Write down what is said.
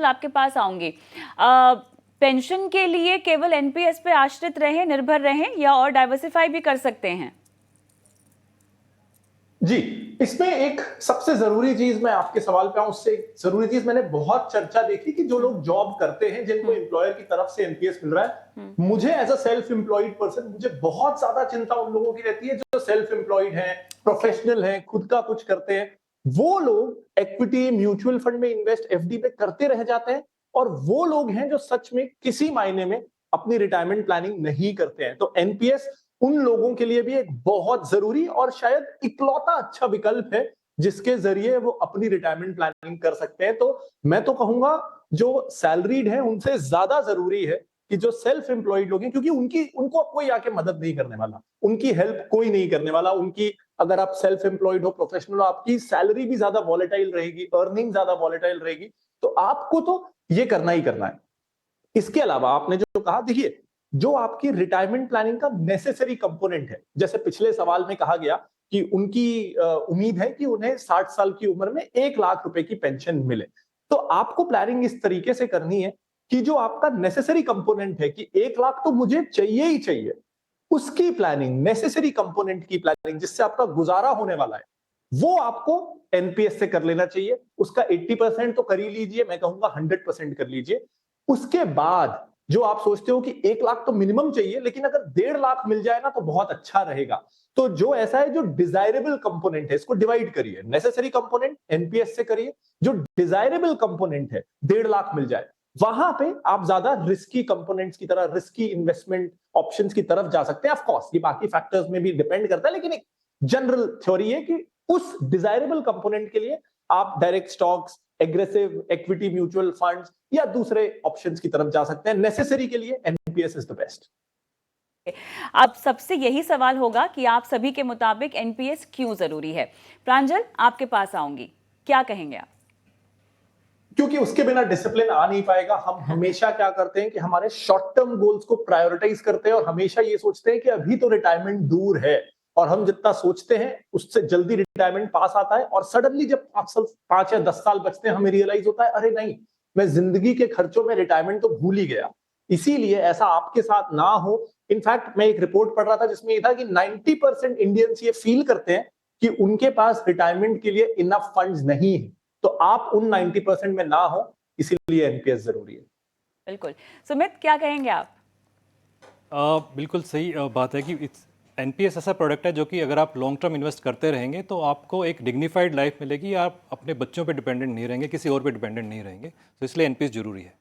प्रांजल आपके पास आऊंगी। पेंशन के लिए केवल एनपीएस पे आश्रित रहें, निर्भर रहें, या और डाइवर्सिफाई भी कर सकते हैं? जी, इसमें एक सबसे जरूरी चीज, मैं आपके सवाल पे आऊं उससे एक जरूरी चीज, मैंने बहुत चर्चा देखी कि जो लोग जॉब करते हैं जिनको एम्प्लॉयर की तरफ से एनपीएस मिल रहा है, मुझे as a self employed person मुझे बहुत ज्यादा चिंता उन लोगों की रहती है जो सेल्फ एम्प्लॉयड हैं, प्रोफेशनल हैं, खुद का कुछ करते हैं। वो लोग इक्विटी म्यूचुअल फंड में इन्वेस्ट, एफडी में करते रह जाते हैं, और वो लोग हैं जो सच में किसी मायने में अपनी रिटायरमेंट प्लानिंग नहीं करते हैं। तो एनपीएस उन लोगों के लिए भी एक बहुत जरूरी और शायद इकलौता अच्छा विकल्प है जिसके जरिए वो अपनी रिटायरमेंट प्लानिंग कर सकते हैं। तो मैं तो कहूंगा जो सैलरीड है उनसे ज्यादा जरूरी है कि जो सेल्फ एम्प्लॉयड लोग हैं, क्योंकि उनको कोई आके मदद नहीं करने वाला, उनकी हेल्प कोई नहीं करने वाला। उनकी, अगर आप सेल्फ एम्प्लॉयड हो, प्रोफेशनल हो, आपकी सैलरी भी ज्यादा वॉलेटाइल रहेगी, अर्निंग ज्यादा वॉलेटाइल रहेगी, तो आपको तो ये करना ही करना है। इसके अलावा आपने जो कहा, देखिए, जो आपकी रिटायरमेंट प्लानिंग का नेसेसरी कंपोनेंट है, जैसे पिछले सवाल में कहा गया कि उनकी उम्मीद है कि उन्हें 60 साल की उम्र में 1 लाख रुपए की पेंशन मिले, तो आपको प्लानिंग इस तरीके से करनी है कि जो आपका नेसेसरी कंपोनेंट है कि 1 लाख तो मुझे चाहिए ही चाहिए, उसकी प्लानिंग, नेसेसरी कंपोनेंट की प्लानिंग जिससे आपका गुजारा होने वाला है, वो आपको एनपीएस से कर लेना चाहिए। उसका 80% तो कर ही लीजिए, मैं कहूंगा 100% कर लीजिए। उसके बाद जो आप सोचते हो कि 1 लाख तो मिनिमम चाहिए, लेकिन अगर 1.5 लाख मिल जाए ना तो बहुत अच्छा रहेगा, तो जो ऐसा है, जो डिजायरेबल कंपोनेंट है, इसको डिवाइड करिए। नेसेसरी कंपोनेंट एनपीएस से करिए, जो डिजायरेबल कंपोनेंट है 1.5 लाख मिल जाए, वहां पे आप ज्यादा रिस्की कंपोनेंट्स की तरह, रिस्की इन्वेस्टमेंट ऑप्शंस की तरफ जा सकते हैं। ऑफ कोर्स ये बाकी फैक्टर्स में भी डिपेंड करता है, लेकिन एक जनरल थ्योरी है कि उस डिजायरेबल कंपोनेंट के लिए आप direct stocks, aggressive equity mutual funds या दूसरे ऑप्शंस की तरफ जा सकते हैं। नेसेसरी के लिए एनपीएस इज द बेस्ट। अब सबसे यही सवाल होगा कि आप सभी के मुताबिक एनपीएस क्यों जरूरी है? प्रांजल आपके पास आऊंगी, क्या कहेंगे आप? क्योंकि उसके बिना डिसिप्लिन आ नहीं पाएगा। हम हमेशा क्या करते हैं कि हमारे शॉर्ट टर्म गोल्स को प्रायोरिटाइज करते हैं और हमेशा ये सोचते हैं कि अभी तो रिटायरमेंट दूर है, और हम जितना सोचते हैं उससे जल्दी रिटायरमेंट पास आता है, और सडनली जब 5 या 10 साल बचते हैं हमें रियलाइज होता है, अरे नहीं, मैं जिंदगी के खर्चों में रिटायरमेंट तो भूल ही गया। इसीलिए ऐसा आपके साथ ना हो। इनफैक्ट मैं एक रिपोर्ट पढ़ रहा था जिसमें ये था कि 90% इंडियंस ये फील करते हैं कि उनके पास रिटायरमेंट के लिए इनफ फंड्स नहीं है। तो आप उन 90% में ना हो, इसीलिए एनपीएस जरूरी है। बिल्कुल। सुमित, क्या कहेंगे आप? बिल्कुल सही बात है कि एनपीएस ऐसा प्रोडक्ट है जो कि अगर आप लॉन्ग टर्म इन्वेस्ट करते रहेंगे तो आपको एक डिग्निफाइड लाइफ मिलेगी, आप अपने बच्चों पे डिपेंडेंट नहीं रहेंगे, किसी और पे डिपेंडेंट नहीं रहेंगे, तो इसलिए एनपीएस जरूरी है।